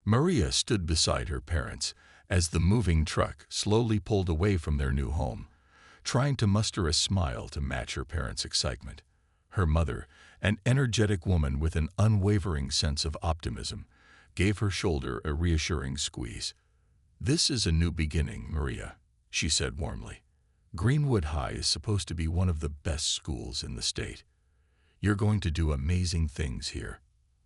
Maria stood beside her parents as the moving truck slowly pulled away from their new home, trying to muster a smile to match her parents' excitement. Her mother, an energetic woman with an unwavering sense of optimism, gave her shoulder a reassuring squeeze. "This is a new beginning, Maria," she said warmly. "Greenwood High is supposed to be one of the best schools in the state. You're going to do amazing things here."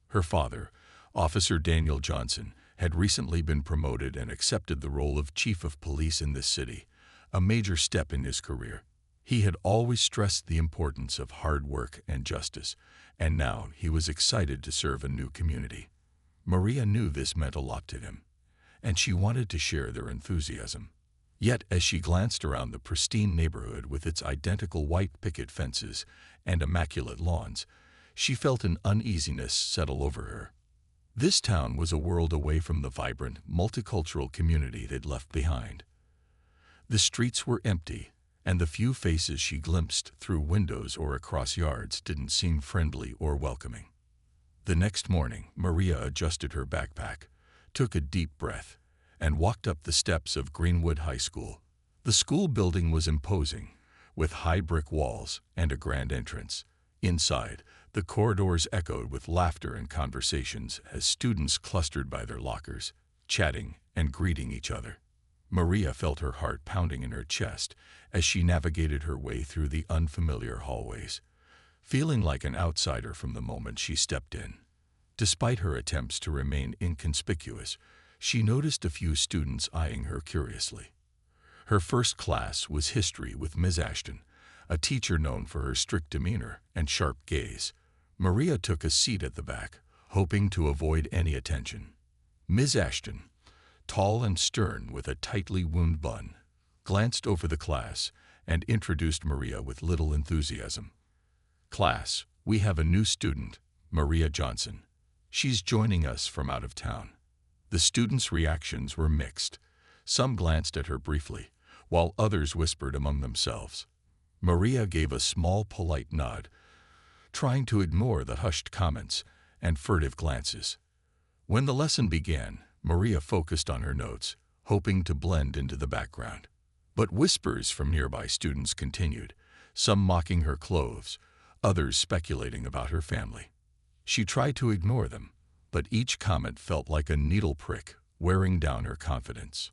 Her father, Officer Daniel Johnson, had recently been promoted and accepted the role of chief of police in this city, a major step in his career. He had always stressed the importance of hard work and justice, and now he was excited to serve a new community. Maria knew this meant a lot to him, and she wanted to share their enthusiasm. Yet, as she glanced around the pristine neighborhood with its identical white picket fences and immaculate lawns, she felt an uneasiness settle over her. This town was a world away from the vibrant, multicultural community they'd left behind. The streets were empty, and the few faces she glimpsed through windows or across yards didn't seem friendly or welcoming. The next morning, Maria adjusted her backpack, took a deep breath, and walked up the steps of Greenwood High School. The school building was imposing, with high brick walls and a grand entrance. Inside, the corridors echoed with laughter and conversations as students clustered by their lockers, chatting and greeting each other. Maria felt her heart pounding in her chest as she navigated her way through the unfamiliar hallways, feeling like an outsider from the moment she stepped in. Despite her attempts to remain inconspicuous, she noticed a few students eyeing her curiously. Her first class was history with Ms. Ashton, a teacher known for her strict demeanor and sharp gaze. Maria took a seat at the back, hoping to avoid any attention. Ms. Ashton, tall and stern with a tightly wound bun, glanced over the class and introduced Maria with little enthusiasm. "Class, we have a new student, Maria Johnson. She's joining us from out of town." The students' reactions were mixed. Some glanced at her briefly, while others whispered among themselves. Maria gave a small, polite nod, trying to ignore the hushed comments and furtive glances. When the lesson began, Maria focused on her notes, hoping to blend into the background. But whispers from nearby students continued, some mocking her clothes, others speculating about her family. She tried to ignore them, but each comment felt like a needle prick, wearing down her confidence.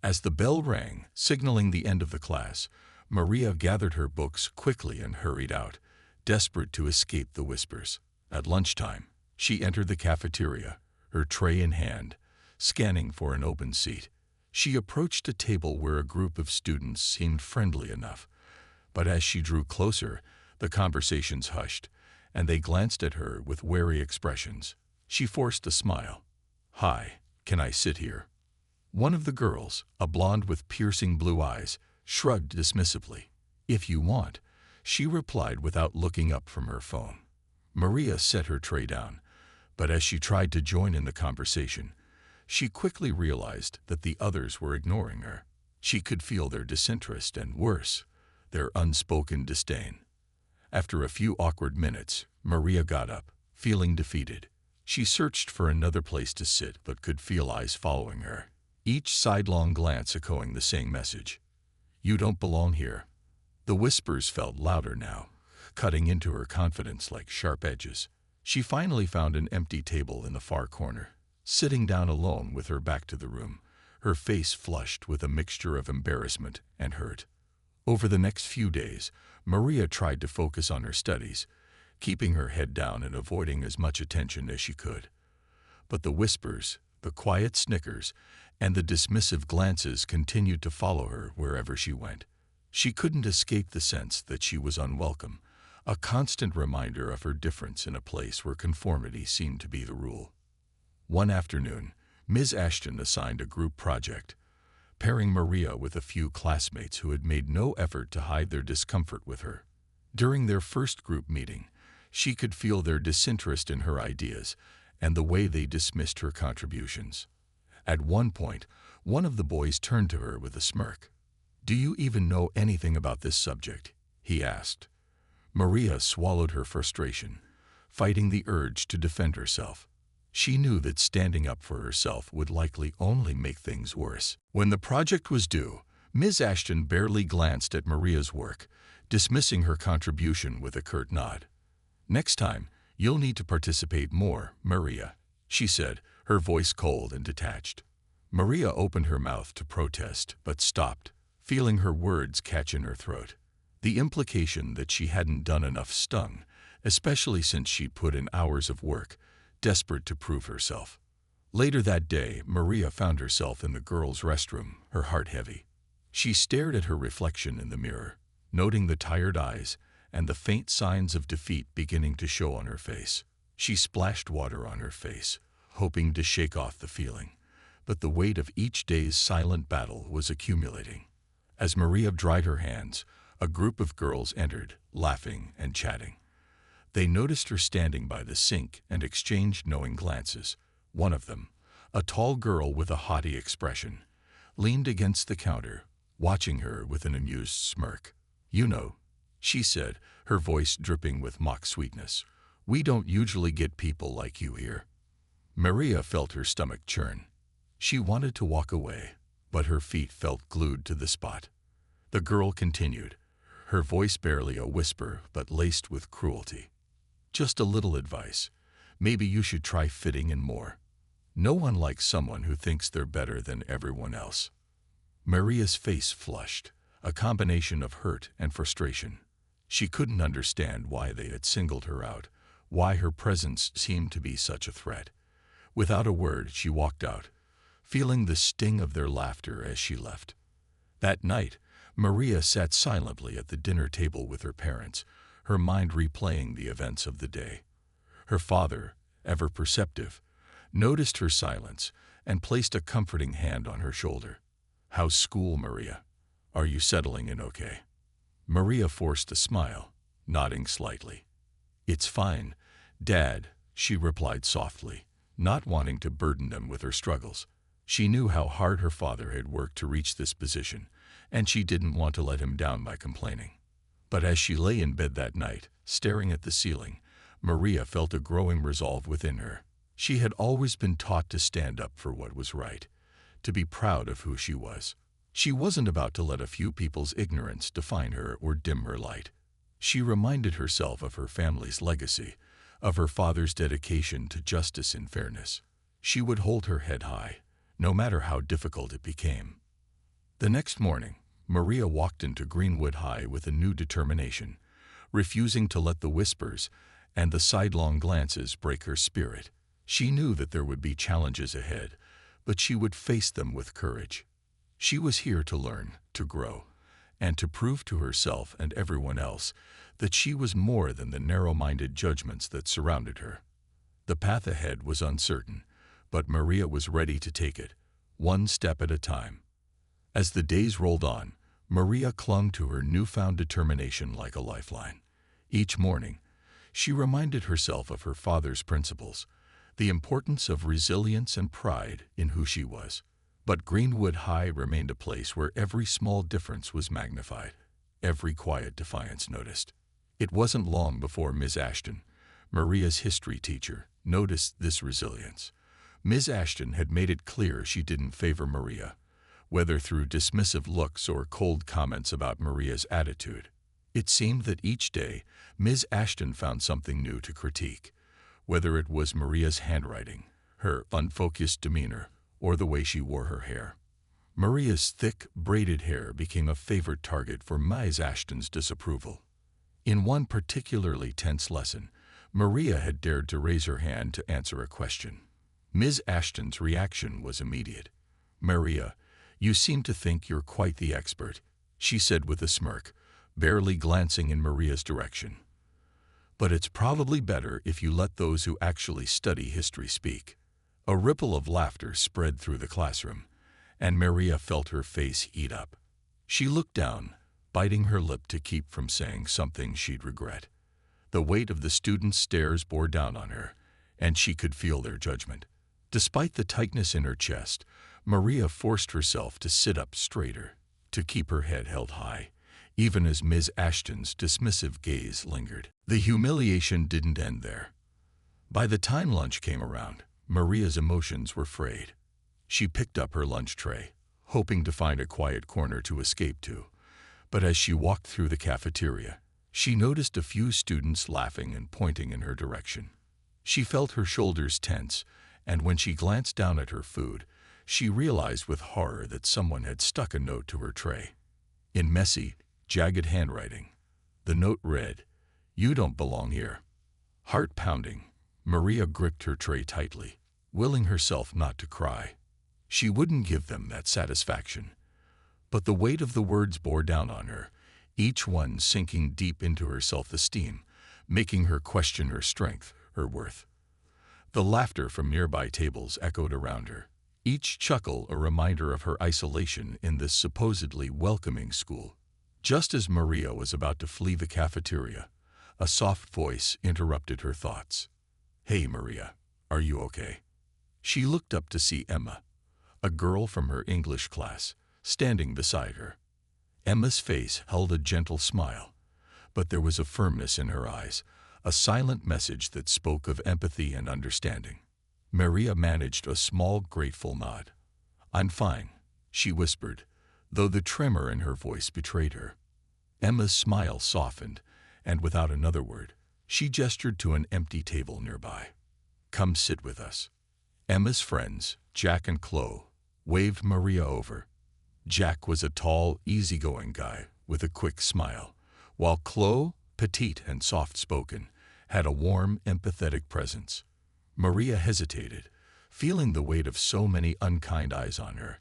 As the bell rang, signaling the end of the class, Maria gathered her books quickly and hurried out, desperate to escape the whispers. At lunchtime, she entered the cafeteria, her tray in hand, scanning for an open seat. She approached a table where a group of students seemed friendly enough, but as she drew closer, the conversations hushed, and they glanced at her with wary expressions. She forced a smile. "Hi, can I sit here?" One of the girls, a blonde with piercing blue eyes, shrugged dismissively. "If you want," she replied without looking up from her phone. Maria set her tray down, but as she tried to join in the conversation, she quickly realized that the others were ignoring her. She could feel their disinterest and, worse, their unspoken disdain. After a few awkward minutes, Maria got up, feeling defeated. She searched for another place to sit but could feel eyes following her, each sidelong glance echoing the same message. "You don't belong here." The whispers felt louder now, cutting into her confidence like sharp edges. She finally found an empty table in the far corner, sitting down alone with her back to the room, her face flushed with a mixture of embarrassment and hurt. Over the next few days, Maria tried to focus on her studies, keeping her head down and avoiding as much attention as she could. But the whispers, the quiet snickers, and the dismissive glances continued to follow her wherever she went. She couldn't escape the sense that she was unwelcome, a constant reminder of her difference in a place where conformity seemed to be the rule. One afternoon, Ms. Ashton assigned a group project, pairing Maria with a few classmates who had made no effort to hide their discomfort with her. During their first group meeting, she could feel their disinterest in her ideas and the way they dismissed her contributions. At one point, one of the boys turned to her with a smirk. "Do you even know anything about this subject?" he asked. Maria swallowed her frustration, fighting the urge to defend herself. She knew that standing up for herself would likely only make things worse. When the project was due, Ms. Ashton barely glanced at Maria's work, dismissing her contribution with a curt nod. "Next time, you'll need to participate more, Maria," she said, her voice cold and detached. Maria opened her mouth to protest, but stopped, feeling her words catch in her throat. The implication that she hadn't done enough stung, especially since she'd put in hours of work, desperate to prove herself. Later that day, Maria found herself in the girls' restroom, her heart heavy. She stared at her reflection in the mirror, noting the tired eyes and the faint signs of defeat beginning to show on her face. She splashed water on her face, hoping to shake off the feeling, but the weight of each day's silent battle was accumulating. As Maria dried her hands, a group of girls entered, laughing and chatting. They noticed her standing by the sink and exchanged knowing glances. One of them, a tall girl with a haughty expression, leaned against the counter, watching her with an amused smirk. "You know," she said, her voice dripping with mock sweetness, "we don't usually get people like you here." Maria felt her stomach churn. She wanted to walk away, but her feet felt glued to the spot. The girl continued, her voice barely a whisper but laced with cruelty. "Just a little advice. Maybe you should try fitting in more. No one likes someone who thinks they're better than everyone else." Maria's face flushed, a combination of hurt and frustration. She couldn't understand why they had singled her out, why her presence seemed to be such a threat. Without a word, she walked out, feeling the sting of their laughter as she left. That night, Maria sat silently at the dinner table with her parents, her mind replaying the events of the day. Her father, ever perceptive, noticed her silence and placed a comforting hand on her shoulder. "How's school, Maria? Are you settling in okay?" Maria forced a smile, nodding slightly. "It's fine, Dad," she replied softly, not wanting to burden them with her struggles. She knew how hard her father had worked to reach this position, and she didn't want to let him down by complaining. But as she lay in bed that night, staring at the ceiling, Maria felt a growing resolve within her. She had always been taught to stand up for what was right, to be proud of who she was. She wasn't about to let a few people's ignorance define her or dim her light. She reminded herself of her family's legacy, of her father's dedication to justice and fairness. She would hold her head high, no matter how difficult it became. The next morning, Maria walked into Greenwood High with a new determination, refusing to let the whispers and the sidelong glances break her spirit. She knew that there would be challenges ahead, but she would face them with courage. She was here to learn, to grow, and to prove to herself and everyone else that she was more than the narrow-minded judgments that surrounded her. The path ahead was uncertain, but Maria was ready to take it, one step at a time. As the days rolled on, Maria clung to her newfound determination like a lifeline. Each morning, she reminded herself of her father's principles, the importance of resilience and pride in who she was. But Greenwood High remained a place where every small difference was magnified, every quiet defiance noticed. It wasn't long before Ms. Ashton, Maria's history teacher, noticed this resilience. Ms. Ashton had made it clear she didn't favor Maria, whether through dismissive looks or cold comments about Maria's attitude. It seemed that each day, Ms. Ashton found something new to critique, whether it was Maria's handwriting, her unfocused demeanor, or the way she wore her hair. Maria's thick, braided hair became a favorite target for Ms. Ashton's disapproval. In one particularly tense lesson, Maria had dared to raise her hand to answer a question. Ms. Ashton's reaction was immediate. "Maria, you seem to think you're quite the expert," she said with a smirk, barely glancing in Maria's direction. "But it's probably better if you let those who actually study history speak." A ripple of laughter spread through the classroom, and Maria felt her face heat up. She looked down, biting her lip to keep from saying something she'd regret. The weight of the students' stares bore down on her, and she could feel their judgment. Despite the tightness in her chest, Maria forced herself to sit up straighter, to keep her head held high, even as Ms. Ashton's dismissive gaze lingered. The humiliation didn't end there. By the time lunch came around, Maria's emotions were frayed. She picked up her lunch tray, hoping to find a quiet corner to escape to. But as she walked through the cafeteria, she noticed a few students laughing and pointing in her direction. She felt her shoulders tense, and when she glanced down at her food, she realized with horror that someone had stuck a note to her tray. In messy, jagged handwriting, the note read, "You don't belong here." Heart pounding, Maria gripped her tray tightly, willing herself not to cry. She wouldn't give them that satisfaction. But the weight of the words bore down on her, each one sinking deep into her self-esteem, making her question her strength, her worth. The laughter from nearby tables echoed around her, each chuckle a reminder of her isolation in this supposedly welcoming school. Just as Maria was about to flee the cafeteria, a soft voice interrupted her thoughts. "Hey, Maria, are you okay?" She looked up to see Emma, a girl from her English class, standing beside her. Emma's face held a gentle smile, but there was a firmness in her eyes, a silent message that spoke of empathy and understanding. Maria managed a small, grateful nod. "I'm fine," she whispered, though the tremor in her voice betrayed her. Emma's smile softened, and without another word, she gestured to an empty table nearby. "Come sit with us." Emma's friends, Jack and Chloe, waved Maria over. Jack was a tall, easygoing guy with a quick smile, while Chloe, petite and soft-spoken, had a warm, empathetic presence. Maria hesitated, feeling the weight of so many unkind eyes on her,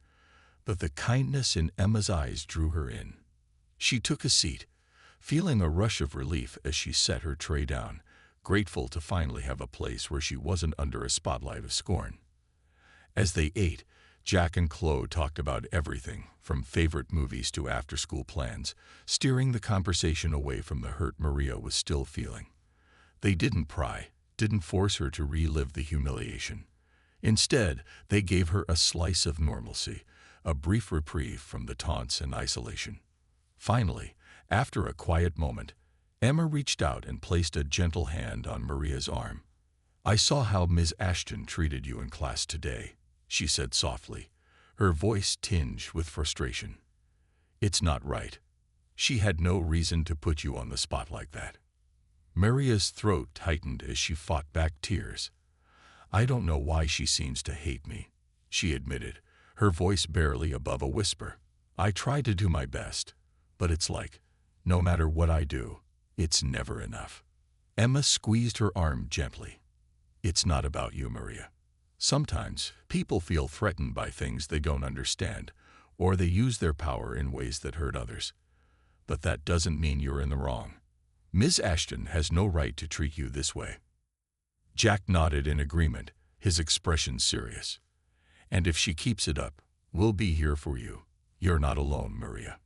but the kindness in Emma's eyes drew her in. She took a seat, feeling a rush of relief as she set her tray down, grateful to finally have a place where she wasn't under a spotlight of scorn. As they ate, Jack and Chloe talked about everything, from favorite movies to after-school plans, steering the conversation away from the hurt Maria was still feeling. They didn't pry, didn't force her to relive the humiliation. Instead, they gave her a slice of normalcy, a brief reprieve from the taunts and isolation. Finally, after a quiet moment, Emma reached out and placed a gentle hand on Maria's arm. "I saw how Ms. Ashton treated you in class today," she said softly, her voice tinged with frustration. "It's not right. She had no reason to put you on the spot like that." Maria's throat tightened as she fought back tears. "I don't know why she seems to hate me," she admitted, her voice barely above a whisper. "I try to do my best, but it's like, no matter what I do, it's never enough." Emma squeezed her arm gently. "It's not about you, Maria. Sometimes people feel threatened by things they don't understand, or they use their power in ways that hurt others. But that doesn't mean you're in the wrong. Ms. Ashton has no right to treat you this way." Jack nodded in agreement, his expression serious. "And if she keeps it up, we'll be here for you. You're not alone, Maria."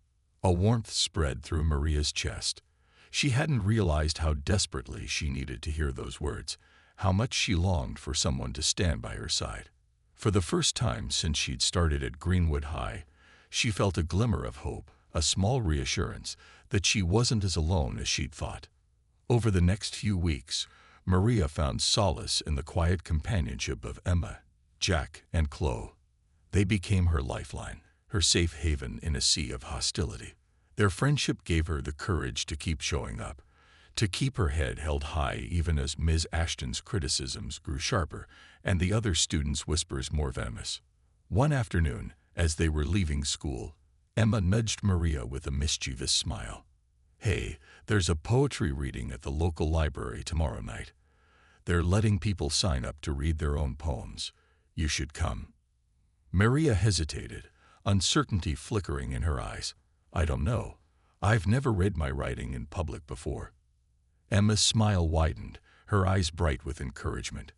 A warmth spread through Maria's chest. She hadn't realized how desperately she needed to hear those words, how much she longed for someone to stand by her side. For the first time since she'd started at Greenwood High, she felt a glimmer of hope, a small reassurance that she wasn't as alone as she'd thought. Over the next few weeks, Maria found solace in the quiet companionship of Emma, Jack, and Chloe. They became her lifeline, her safe haven in a sea of hostility. Their friendship gave her the courage to keep showing up, to keep her head held high even as Ms. Ashton's criticisms grew sharper and the other students' whispers more venomous. One afternoon, as they were leaving school, Emma nudged Maria with a mischievous smile. "Hey, there's a poetry reading at the local library tomorrow night. They're letting people sign up to read their own poems. You should come." Maria hesitated, uncertainty flickering in her eyes. "I don't know. I've never read my writing in public before." Emma's smile widened, her eyes bright with encouragement.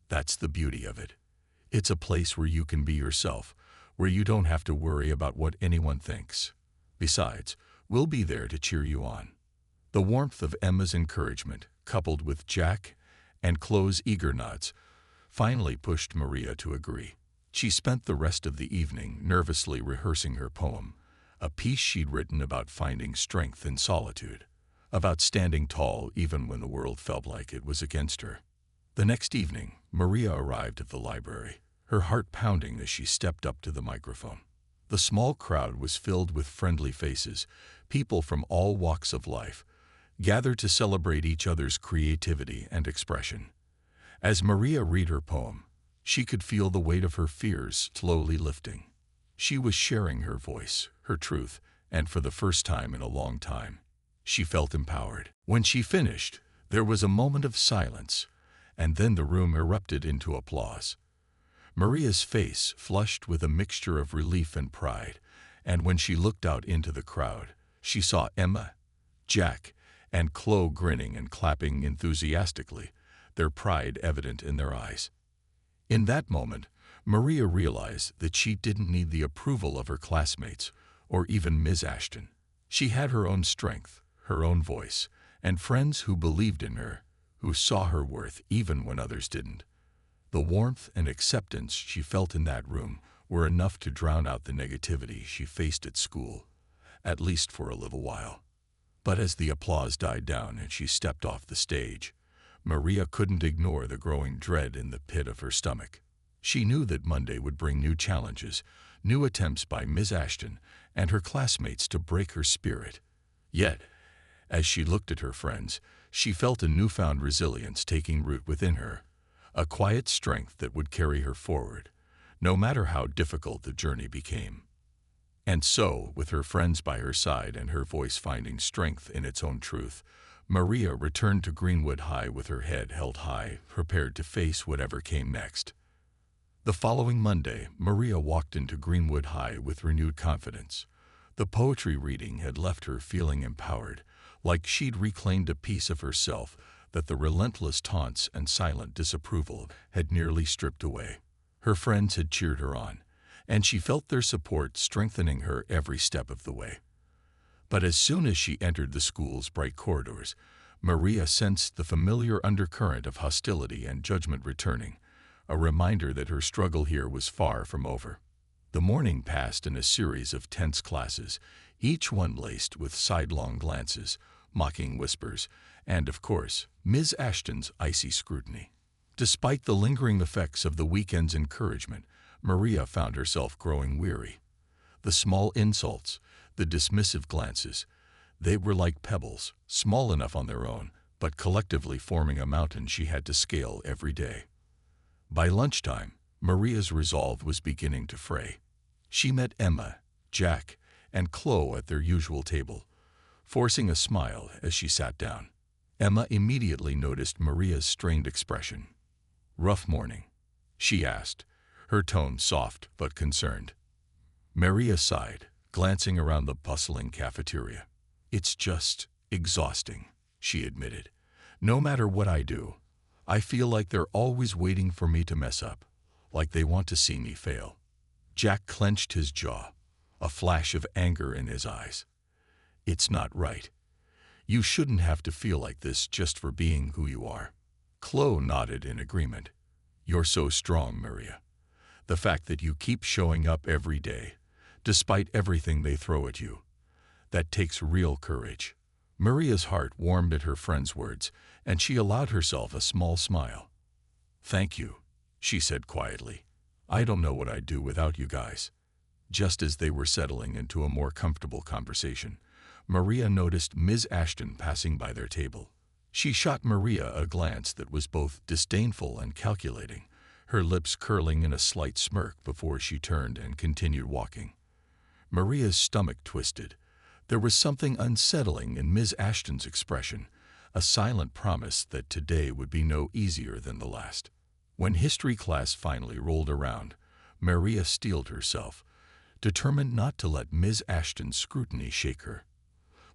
"That's the beauty of it. It's a place where you can be yourself, where you don't have to worry about what anyone thinks. Besides, we'll be there to cheer you on." The warmth of Emma's encouragement, coupled with Jack and Chloe's eager nods, finally pushed Maria to agree. She spent the rest of the evening nervously rehearsing her poem, a piece she'd written about finding strength in solitude, about standing tall even when the world felt like it was against her. The next evening, Maria arrived at the library, her heart pounding as she stepped up to the microphone. The small crowd was filled with friendly faces, people from all walks of life, gathered to celebrate each other's creativity and expression. As Maria read her poem, she could feel the weight of her fears slowly lifting. She was sharing her voice, her truth, and for the first time in a long time, she felt empowered. When she finished, there was a moment of silence, and then the room erupted into applause. Maria's face flushed with a mixture of relief and pride, and when she looked out into the crowd, she saw Emma, Jack, and Chloe grinning and clapping enthusiastically, their pride evident in their eyes. In that moment, Maria realized that she didn't need the approval of her classmates or even Ms. Ashton. She had her own strength, her own voice, and friends who believed in her, who saw her worth even when others didn't. The warmth and acceptance she felt in that room were enough to drown out the negativity she faced at school, at least for a little while. But as the applause died down and she stepped off the stage, Maria couldn't ignore the growing dread in the pit of her stomach. She knew that Monday would bring new challenges, new attempts by Ms. Ashton and her classmates to break her spirit. Yet, as she looked at her friends, she felt a newfound resilience taking root within her, a quiet strength that would carry her forward, no matter how difficult the journey became. And so, with her friends by her side and her voice finding strength in its own truth, Maria returned to Greenwood High with her head held high, prepared to face whatever came next. The following Monday, Maria walked into Greenwood High with renewed confidence. The poetry reading had left her feeling empowered, like she'd reclaimed a piece of herself that the relentless taunts and silent disapproval had nearly stripped away. Her friends had cheered her on, and she felt their support strengthening her every step of the way. But as soon as she entered the school's bright corridors, Maria sensed the familiar undercurrent of hostility and judgment returning, a reminder that her struggle here was far from over. The morning passed in a series of tense classes, each one laced with sidelong glances, mocking whispers, and, of course, Ms. Ashton's icy scrutiny. Despite the lingering effects of the weekend's encouragement, Maria found herself growing weary. The small insults, the dismissive glances, they were like pebbles, small enough on their own, but collectively forming a mountain she had to scale every day. By lunchtime, Maria's resolve was beginning to fray. She met Emma, Jack, and Chloe at their usual table, forcing a smile as she sat down. Emma immediately noticed Maria's strained expression. "Rough morning?" she asked, her tone soft but concerned. Maria sighed, glancing around the bustling cafeteria. "It's just exhausting," she admitted. "No matter what I do, I feel like they're always waiting for me to mess up, like they want to see me fail." Jack clenched his jaw, a flash of anger in his eyes. "It's not right. You shouldn't have to feel like this just for being who you are." Chloe nodded in agreement. "You're so strong, Maria. The fact that you keep showing up every day, despite everything they throw at you, that takes real courage." Maria's heart warmed at her friend's words, and she allowed herself a small smile. "Thank you," she said quietly. "I don't know what I'd do without you guys." Just as they were settling into a more comfortable conversation, Maria noticed Ms. Ashton passing by their table. She shot Maria a glance that was both disdainful and calculating, her lips curling in a slight smirk before she turned and continued walking. Maria's stomach twisted. There was something unsettling in Ms. Ashton's expression, a silent promise that today would be no easier than the last. When history class finally rolled around, Maria steeled herself, determined not to let Ms. Ashton's scrutiny shake her.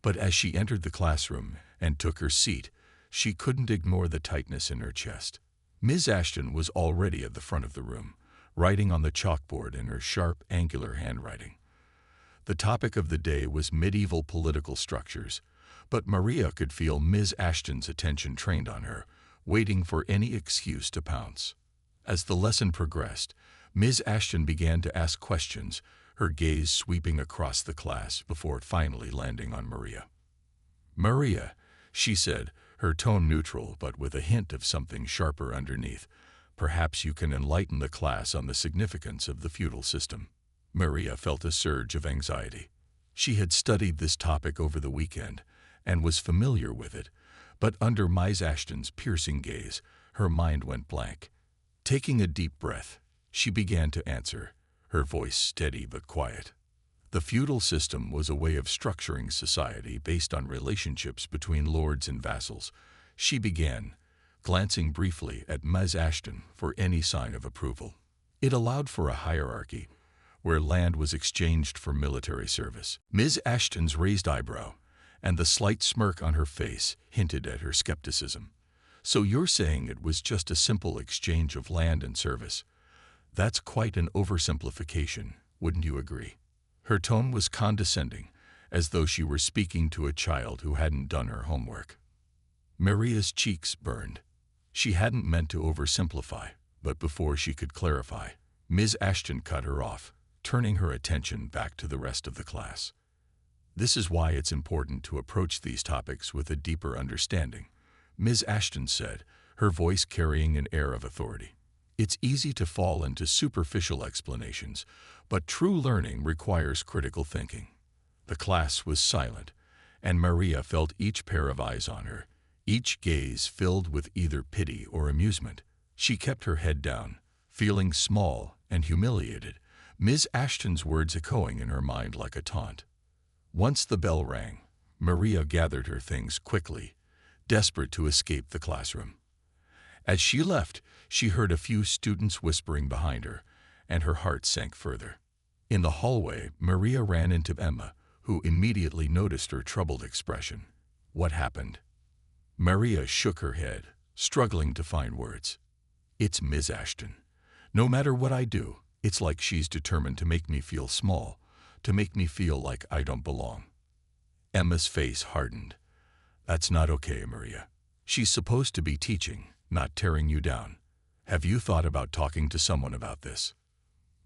But as she entered the classroom and took her seat, she couldn't ignore the tightness in her chest. Ms. Ashton was already at the front of the room, writing on the chalkboard in her sharp, angular handwriting. The topic of the day was medieval political structures, but Maria could feel Ms. Ashton's attention trained on her, waiting for any excuse to pounce. As the lesson progressed, Ms. Ashton began to ask questions, her gaze sweeping across the class before finally landing on Maria. "Maria," she said, her tone neutral but with a hint of something sharper underneath, Perhaps you can enlighten the class on the significance of the feudal system." Maria felt a surge of anxiety. She had studied this topic over the weekend and was familiar with it, but under Ms. Ashton's piercing gaze, her mind went blank. Taking a deep breath, she began to answer, her voice steady but quiet. The feudal system was a way of structuring society based on relationships between lords and vassals. She began, glancing briefly at Ms. Ashton for any sign of approval. It allowed for a hierarchy, where land was exchanged for military service. Ms. Ashton's raised eyebrow and the slight smirk on her face hinted at her skepticism. "So you're saying it was just a simple exchange of land and service? That's quite an oversimplification, wouldn't you agree?" Her tone was condescending, as though she were speaking to a child who hadn't done her homework. Maria's cheeks burned. She hadn't meant to oversimplify, but before she could clarify, Ms. Ashton cut her off, turning her attention back to the rest of the class. "This is why it's important to approach these topics with a deeper understanding," Ms. Ashton said, her voice carrying an air of authority. "It's easy to fall into superficial explanations, but true learning requires critical thinking." The class was silent, and Maria felt each pair of eyes on her, each gaze filled with either pity or amusement. She kept her head down, feeling small and humiliated, Ms. Ashton's words echoing in her mind like a taunt. Once the bell rang, Maria gathered her things quickly, desperate to escape the classroom. As she left, she heard a few students whispering behind her, and her heart sank further. In the hallway, Maria ran into Emma, who immediately noticed her troubled expression. "What happened?" Maria shook her head, struggling to find words. "It's Ms. Ashton. No matter what I do, it's like she's determined to make me feel small, to make me feel like I don't belong." Emma's face hardened. "That's not okay, Maria. She's supposed to be teaching, not tearing you down. Have you thought about talking to someone about this?"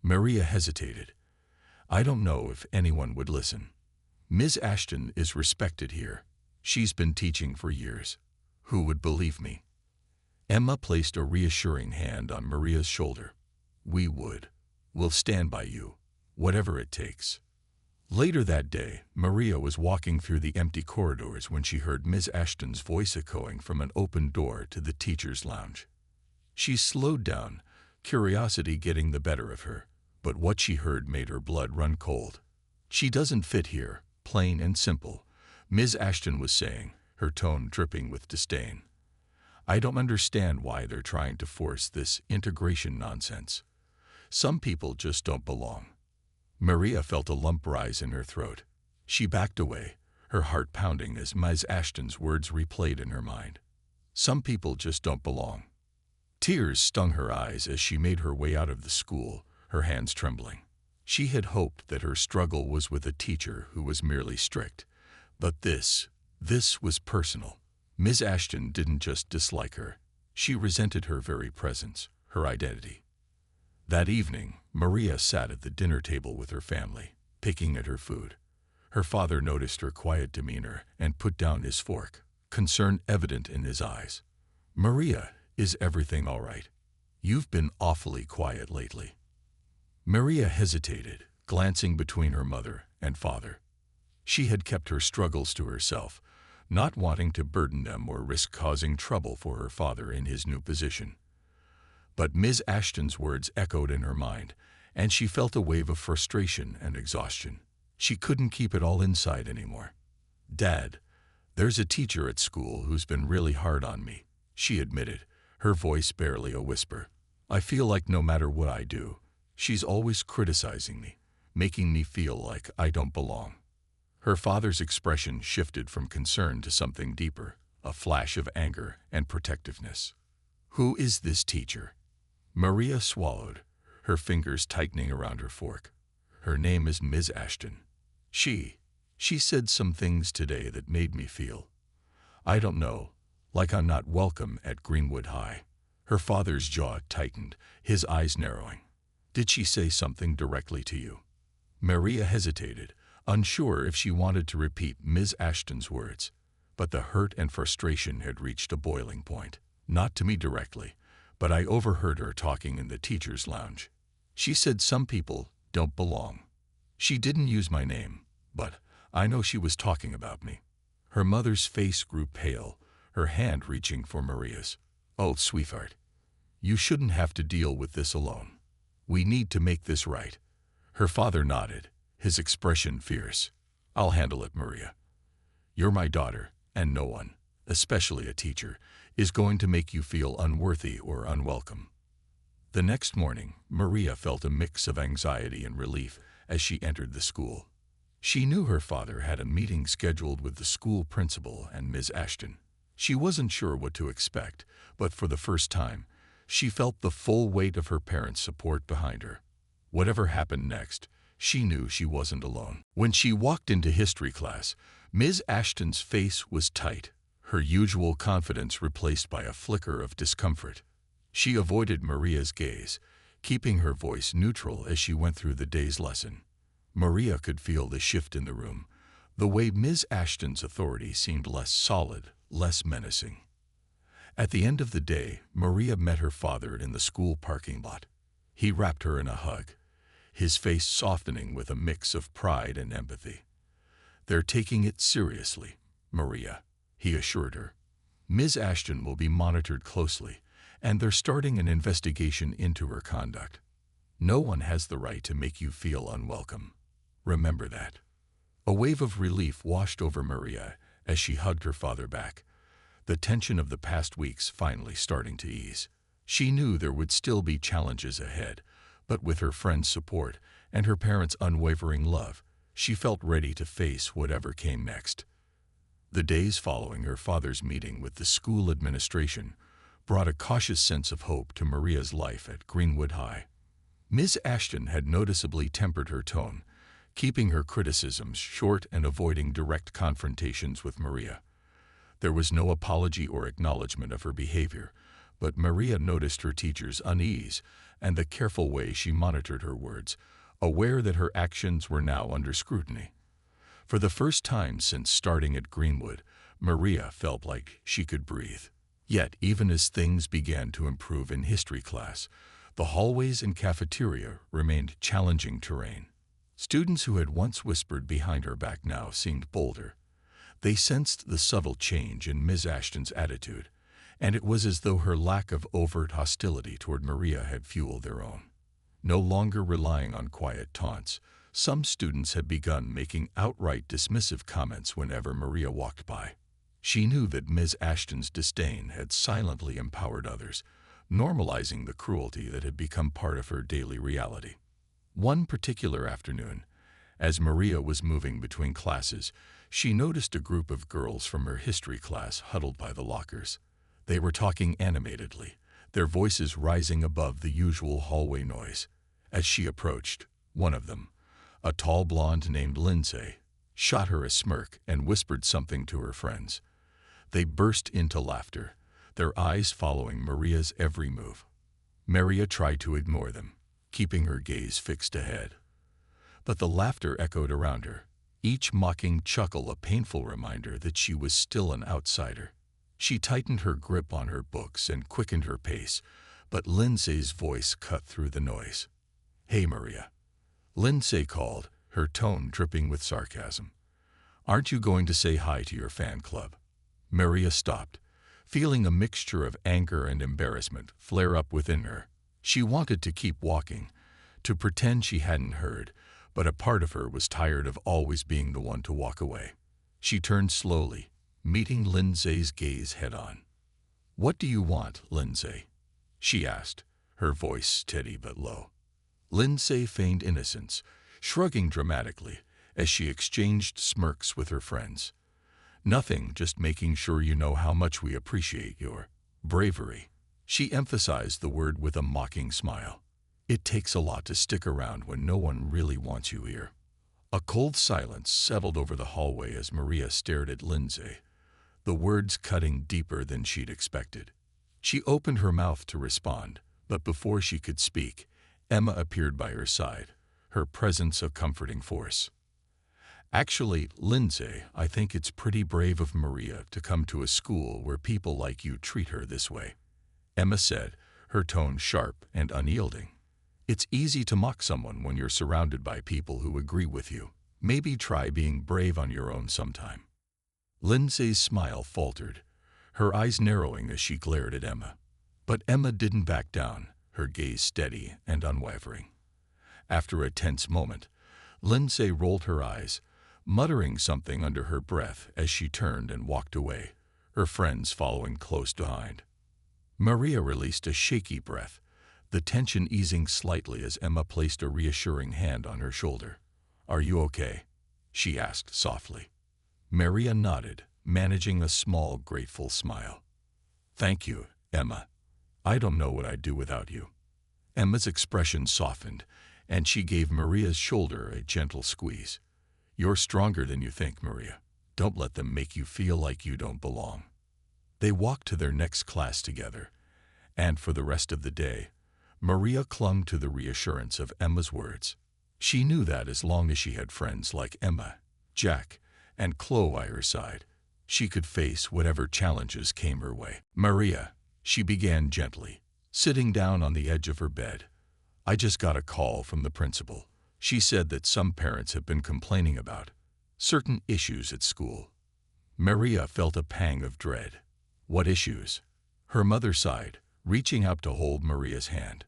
Maria hesitated. "I don't know if anyone would listen. Ms. Ashton is respected here. She's been teaching for years. Who would believe me?" Emma placed a reassuring hand on Maria's shoulder. "We would. We'll stand by you, whatever it takes." Later that day, Maria was walking through the empty corridors when she heard Ms. Ashton's voice echoing from an open door to the teacher's lounge. She slowed down, curiosity getting the better of her, but what she heard made her blood run cold. "She doesn't fit here, plain and simple," Ms. Ashton was saying, her tone dripping with disdain. "I don't understand why they're trying to force this integration nonsense. Some people just don't belong." Maria felt a lump rise in her throat. She backed away, her heart pounding as Ms. Ashton's words replayed in her mind. "Some people just don't belong." Tears stung her eyes as she made her way out of the school, her hands trembling. She had hoped that her struggle was with a teacher who was merely strict, but this was personal. Ms. Ashton didn't just dislike her. She resented her very presence, her identity. That evening, Maria sat at the dinner table with her family, picking at her food. Her father noticed her quiet demeanor and put down his fork, concern evident in his eyes. "Maria, is everything all right? You've been awfully quiet lately." Maria hesitated, glancing between her mother and father. She had kept her struggles to herself, not wanting to burden them or risk causing trouble for her father in his new position. But Ms. Ashton's words echoed in her mind, and she felt a wave of frustration and exhaustion. She couldn't keep it all inside anymore. "Dad, there's a teacher at school who's been really hard on me," she admitted, her voice barely a whisper. "I feel like no matter what I do, she's always criticizing me, making me feel like I don't belong." Her father's expression shifted from concern to something deeper, a flash of anger and protectiveness. "Who is this teacher?" Maria swallowed, her fingers tightening around her fork. "Her name is Ms. Ashton. She said some things today that made me feel, I don't know, like I'm not welcome at Greenwood High." Her father's jaw tightened, his eyes narrowing. "Did she say something directly to you?" Maria hesitated, unsure if she wanted to repeat Ms. Ashton's words, but the hurt and frustration had reached a boiling point. "Not to me directly, but I overheard her talking in the teacher's lounge. She said some people don't belong. She didn't use my name, but I know she was talking about me." Her mother's face grew pale, her hand reaching for Maria's. "Oh, sweetheart, you shouldn't have to deal with this alone. We need to make this right." Her father nodded, his expression fierce. "I'll handle it, Maria. You're my daughter, and no one, especially a teacher, is going to make you feel unworthy or unwelcome." The next morning, Maria felt a mix of anxiety and relief as she entered the school. She knew her father had a meeting scheduled with the school principal and Ms. Ashton. She wasn't sure what to expect, but for the first time, she felt the full weight of her parents' support behind her. Whatever happened next, she knew she wasn't alone. When she walked into history class, Ms. Ashton's face was tight, her usual confidence replaced by a flicker of discomfort. She avoided Maria's gaze, keeping her voice neutral as she went through the day's lesson. Maria could feel the shift in the room, the way Ms. Ashton's authority seemed less solid, less menacing. At the end of the day, Maria met her father in the school parking lot. He wrapped her in a hug, his face softening with a mix of pride and empathy. "They're taking it seriously, Maria," he assured her. "Ms. Ashton will be monitored closely, and they're starting an investigation into her conduct. No one has the right to make you feel unwelcome. Remember that." A wave of relief washed over Maria as she hugged her father back, the tension of the past weeks finally starting to ease. She knew there would still be challenges ahead, but with her friend's support and her parents' unwavering love, she felt ready to face whatever came next. The days following her father's meeting with the school administration brought a cautious sense of hope to Maria's life at Greenwood High. Ms. Ashton had noticeably tempered her tone, keeping her criticisms short and avoiding direct confrontations with Maria. There was no apology or acknowledgement of her behavior, but Maria noticed her teacher's unease and the careful way she monitored her words, aware that her actions were now under scrutiny. For the first time since starting at Greenwood, Maria felt like she could breathe. Yet, even as things began to improve in history class, the hallways and cafeteria remained challenging terrain. Students who had once whispered behind her back now seemed bolder. They sensed the subtle change in Ms. Ashton's attitude, and it was as though her lack of overt hostility toward Maria had fueled their own. No longer relying on quiet taunts, some students had begun making outright dismissive comments whenever Maria walked by. She knew that Ms. Ashton's disdain had silently empowered others, normalizing the cruelty that had become part of her daily reality. One particular afternoon, as Maria was moving between classes, she noticed a group of girls from her history class huddled by the lockers. They were talking animatedly, their voices rising above the usual hallway noise. As she approached, one of them, a tall blonde named Lindsay, shot her a smirk and whispered something to her friends. They burst into laughter, their eyes following Maria's every move. Maria tried to ignore them, keeping her gaze fixed ahead. But the laughter echoed around her, each mocking chuckle a painful reminder that she was still an outsider. She tightened her grip on her books and quickened her pace, but Lindsay's voice cut through the noise. "Hey, Maria," Lindsay called, her tone dripping with sarcasm. "Aren't you going to say hi to your fan club?" Maria stopped, feeling a mixture of anger and embarrassment flare up within her. She wanted to keep walking, to pretend she hadn't heard, but a part of her was tired of always being the one to walk away. She turned slowly, meeting Lindsay's gaze head-on. "What do you want, Lindsay?" she asked, her voice steady but low. Lindsay feigned innocence, shrugging dramatically as she exchanged smirks with her friends. "Nothing, just making sure you know how much we appreciate your bravery." She emphasized the word with a mocking smile. "It takes a lot to stick around when no one really wants you here." A cold silence settled over the hallway as Maria stared at Lindsay, the words cutting deeper than she'd expected. She opened her mouth to respond, but before she could speak, Emma appeared by her side, her presence a comforting force. "Actually, Lindsay, I think it's pretty brave of Maria to come to a school where people like you treat her this way," Emma said, her tone sharp and unyielding. It's easy to mock someone when you're surrounded by people who agree with you. Maybe try being brave on your own sometime. Lindsay's smile faltered, her eyes narrowing as she glared at Emma. But Emma didn't back down, her gaze steady and unwavering. After a tense moment, Lindsay rolled her eyes, muttering something under her breath as she turned and walked away, her friends following close behind. Maria released a shaky breath, the tension easing slightly as Emma placed a reassuring hand on her shoulder. "Are you okay?" she asked softly. Maria nodded, managing a small, grateful smile. "Thank you, Emma. I don't know what I'd do without you." Emma's expression softened, and she gave Maria's shoulder a gentle squeeze. "You're stronger than you think, Maria. Don't let them make you feel like you don't belong." They walked to their next class together, and for the rest of the day, Maria clung to the reassurance of Emma's words. She knew that as long as she had friends like Emma, Jack, and Chloe by her side, she could face whatever challenges came her way. "Maria," she began gently, sitting down on the edge of her bed, "I just got a call from the principal. She said that some parents have been complaining about certain issues at school." Maria felt a pang of dread. What issues? Her mother sighed, reaching out to hold Maria's hand.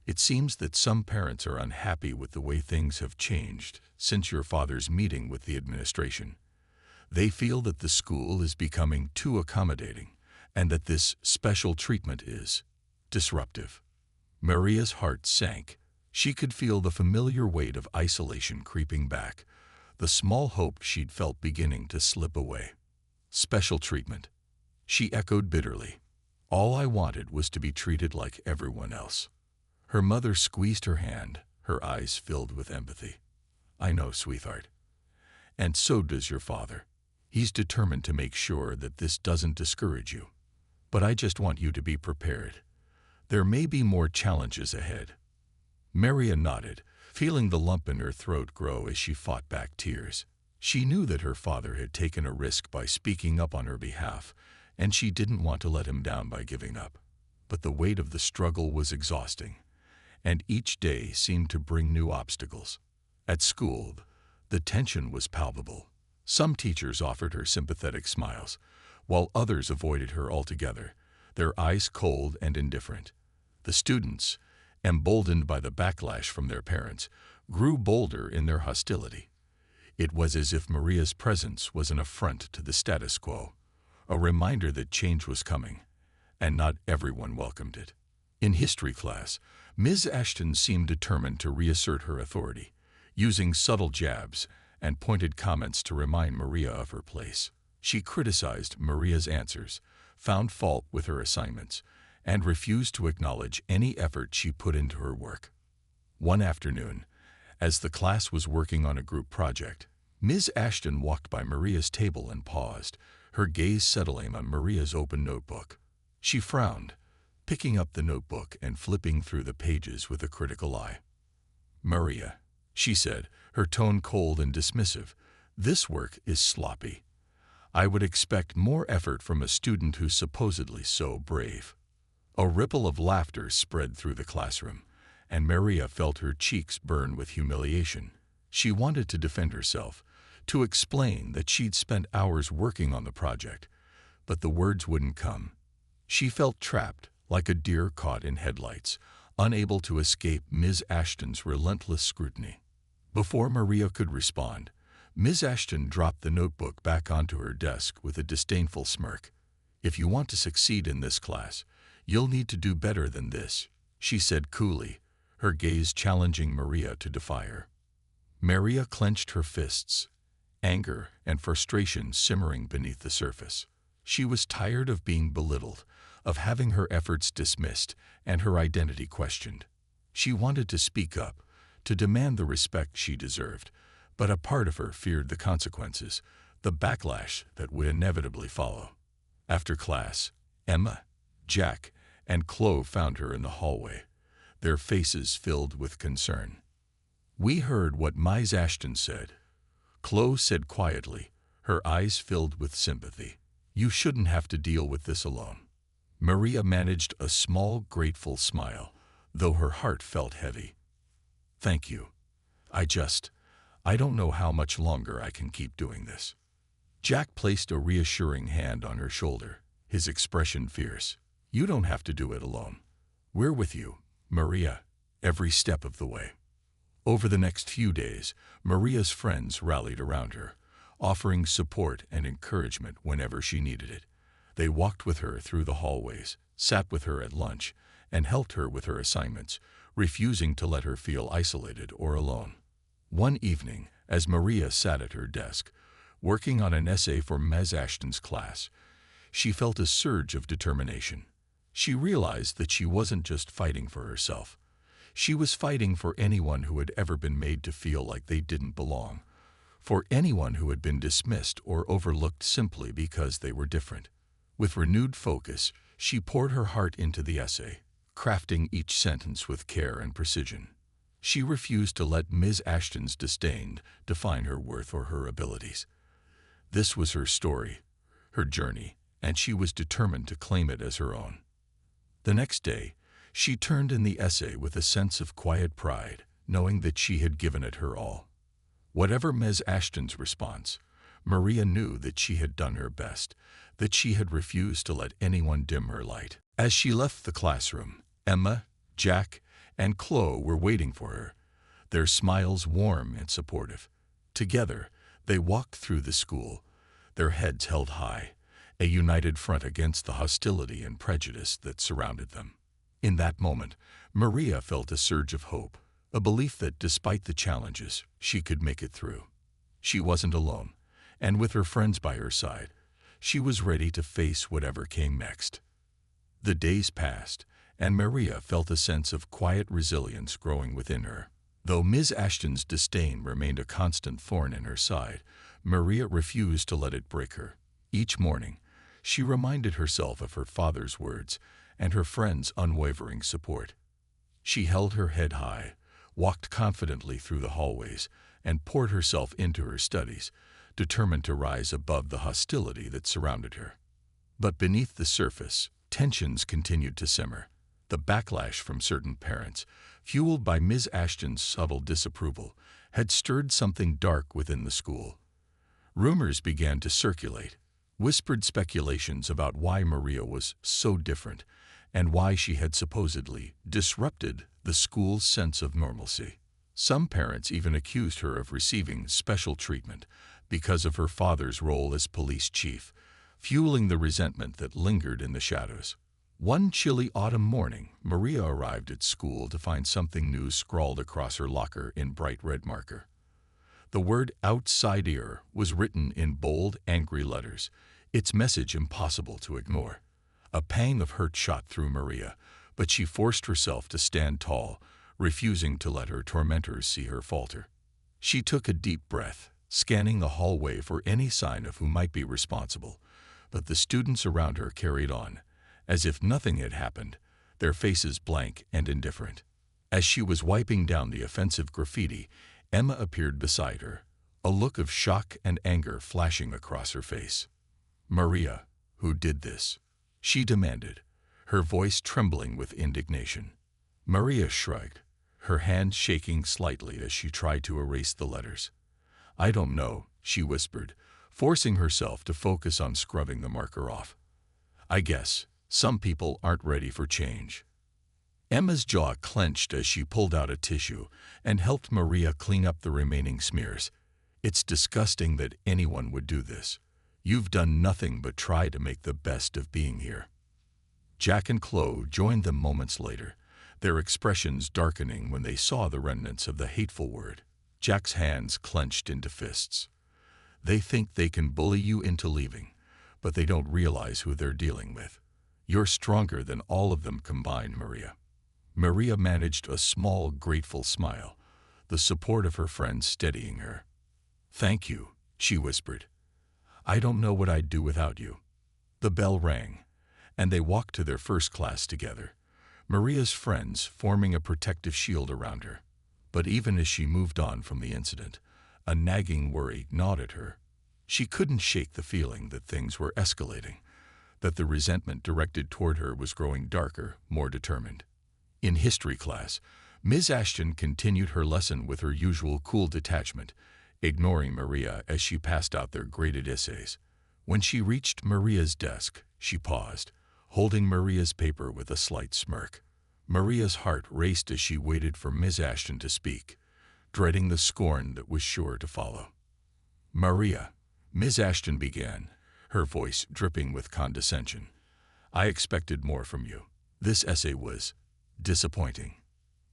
"It seems that some parents are unhappy with the way things have changed since your father's meeting with the administration. They feel that the school is becoming too accommodating and that this special treatment is disruptive." Maria's heart sank. She could feel the familiar weight of isolation creeping back, the small hope she'd felt beginning to slip away. "Special treatment," she echoed bitterly. "All I wanted was to be treated like everyone else." Her mother squeezed her hand, her eyes filled with empathy. "I know, sweetheart. And so does your father. He's determined to make sure that this doesn't discourage you. But I just want you to be prepared. There may be more challenges ahead." Maria nodded, feeling the lump in her throat grow as she fought back tears. She knew that her father had taken a risk by speaking up on her behalf, and she didn't want to let him down by giving up. But the weight of the struggle was exhausting, and each day seemed to bring new obstacles. At school, the tension was palpable. Some teachers offered her sympathetic smiles, while others avoided her altogether, their eyes cold and indifferent. The students, emboldened by the backlash from their parents, grew bolder in their hostility. It was as if Maria's presence was an affront to the status quo, a reminder that change was coming, and not everyone welcomed it. In history class, Ms. Ashton seemed determined to reassert her authority, using subtle jabs and pointed comments to remind Maria of her place. She criticized Maria's answers, found fault with her assignments, and refused to acknowledge any effort she put into her work. One afternoon, as the class was working on a group project, Ms. Ashton walked by Maria's table and paused, her gaze settling on Maria's open notebook. She frowned, picking up the notebook and flipping through the pages with a critical eye. "Maria," she said, her tone cold and dismissive, "this work is sloppy. I would expect more effort from a student who's supposedly so brave." A ripple of laughter spread through the classroom, and Maria felt her cheeks burn with humiliation. She wanted to defend herself, to explain that she'd spent hours working on the project, but the words wouldn't come. She felt trapped, like a deer caught in headlights, unable to escape Ms. Ashton's relentless scrutiny. Before Maria could respond, Ms. Ashton dropped the notebook back onto her desk with a disdainful smirk. "If you want to succeed in this class, you'll need to do better than this," she said coolly, her gaze challenging Maria to defy her. Maria clenched her fists, anger and frustration simmering beneath the surface. She was tired of being belittled, of having her efforts dismissed and her identity questioned. She wanted to speak up, to demand the respect she deserved, but a part of her feared the consequences, the backlash that would inevitably follow. After class, Emma, Jack, and Chloe found her in the hallway, their faces filled with concern. "We heard what Ms. Ashton said," Chloe said quietly, her eyes filled with sympathy. "You shouldn't have to deal with this alone." Maria managed a small, grateful smile, though her heart felt heavy. "Thank you. I don't know how much longer I can keep doing this." Jack placed a reassuring hand on her shoulder, his expression fierce. "You don't have to do it alone. We're with you, Maria, every step of the way." Over the next few days, Maria's friends rallied around her, offering support and encouragement whenever she needed it. They walked with her through the hallways, sat with her at lunch, and helped her with her assignments, refusing to let her feel isolated or alone. One evening, as Maria sat at her desk, working on an essay for Ms. Ashton's class, she felt a surge of determination. She realized that she wasn't just fighting for herself. She was fighting for anyone who had ever been made to feel like they didn't belong, for anyone who had been dismissed or overlooked simply because they were different. With renewed focus, she poured her heart into the essay, crafting each sentence with care and precision. She refused to let Ms. Ashton's disdain define her worth or her abilities. This was her story, her journey, and she was determined to claim it as her own. The next day, she turned in the essay with a sense of quiet pride, knowing that she had given it her all. Whatever Ms. Ashton's response, Maria knew that she had done her best, that she had refused to let anyone dim her light. As she left the classroom, Emma, Jack, and Chloe were waiting for her, their smiles warm and supportive. Together, they walked through the school, their heads held high, a united front against the hostility and prejudice that surrounded them. In that moment, Maria felt a surge of hope, a belief that despite the challenges, she could make it through. She wasn't alone, and with her friends by her side, she was ready to face whatever came next. The days passed, and Maria felt a sense of quiet resilience growing within her. Though Ms. Ashton's disdain remained a constant thorn in her side, Maria refused to let it break her. Each morning, she reminded herself of her father's words and her friends' unwavering support. She held her head high, walked confidently through the hallways, and poured herself into her studies, determined to rise above the hostility that surrounded her. But beneath the surface, tensions continued to simmer. The backlash from certain parents, fueled by Ms. Ashton's subtle disapproval, had stirred something dark within the school. Rumors began to circulate, whispered speculations about why Maria was so different and why she had supposedly disrupted the school's sense of normalcy. Some parents even accused her of receiving special treatment because of her father's role as police chief, fueling the resentment that lingered in the shadows. One chilly autumn morning, Maria arrived at school to find something new scrawled across her locker in bright red marker. The word "outside ear" was written in bold, angry letters, its message impossible to ignore. A pang of hurt shot through Maria, but she forced herself to stand tall, refusing to let her tormentors see her falter. She took a deep breath, scanning the hallway for any sign of who might be responsible, but the students around her carried on, as if nothing had happened, their faces blank and indifferent. As she was wiping down the offensive graffiti, Emma appeared beside her, a look of shock and anger flashing across her face. "Maria, who did this?" she demanded, her voice trembling with indignation. Maria shrugged, her hand shaking slightly as she tried to erase the letters. "I don't know," she whispered, forcing herself to focus on scrubbing the marker off. "I guess some people aren't ready for change." Emma's jaw clenched as she pulled out a tissue and helped Maria clean up the remaining smears. "It's disgusting that anyone would do this. You've done nothing but try to make the best of being here." Jack and Chloe joined them moments later, their expressions darkening when they saw the remnants of the hateful word. Jack's hands clenched into fists. "They think they can bully you into leaving, but they don't realize who they're dealing with. You're stronger than all of them combined, Maria." Maria managed a small, grateful smile, the support of her friends steadying her. "Thank you," she whispered. "I don't know what I'd do without you." The bell rang, and they walked to their first class together, Maria's friends forming a protective shield around her. But even as she moved on from the incident, a nagging worry gnawed at her. She couldn't shake the feeling that things were escalating, that the resentment directed toward her was growing darker, more determined. In history class, Ms. Ashton continued her lesson with her usual cool detachment, ignoring Maria as she passed out their graded essays. When she reached Maria's desk, she paused, holding Maria's paper with a slight smirk. Maria's heart raced as she waited for Ms. Ashton to speak, dreading the scorn that was sure to follow. "Maria," Ms. Ashton began, her voice dripping with condescension, "I expected more from you. This essay was disappointing."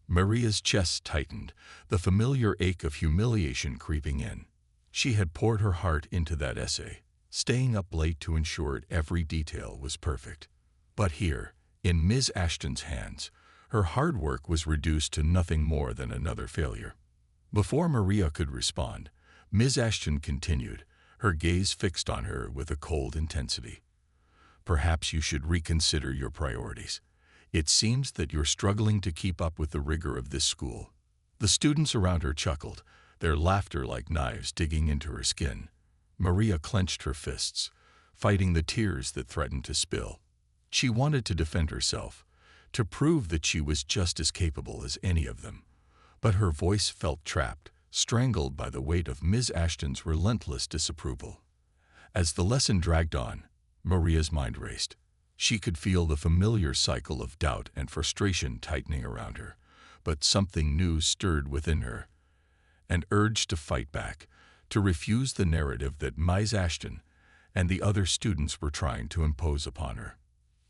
Maria's chest tightened, the familiar ache of humiliation creeping in. She had poured her heart into that essay, staying up late to ensure every detail was perfect. But here, in Ms. Ashton's hands, her hard work was reduced to nothing more than another failure. Before Maria could respond, Ms. Ashton continued, her gaze fixed on her with a cold intensity. "Perhaps you should reconsider your priorities. It seems that you're struggling to keep up with the rigor of this school." The students around her chuckled, their laughter like knives digging into her skin. Maria clenched her fists, fighting the tears that threatened to spill. She wanted to defend herself, to prove that she was just as capable as any of them. But her voice felt trapped, strangled by the weight of Ms. Ashton's relentless disapproval. As the lesson dragged on, Maria's mind raced. She could feel the familiar cycle of doubt and frustration tightening around her, but something new stirred within her, an urge to fight back, to refuse the narrative that Ms. Ashton and the other students were trying to impose upon her.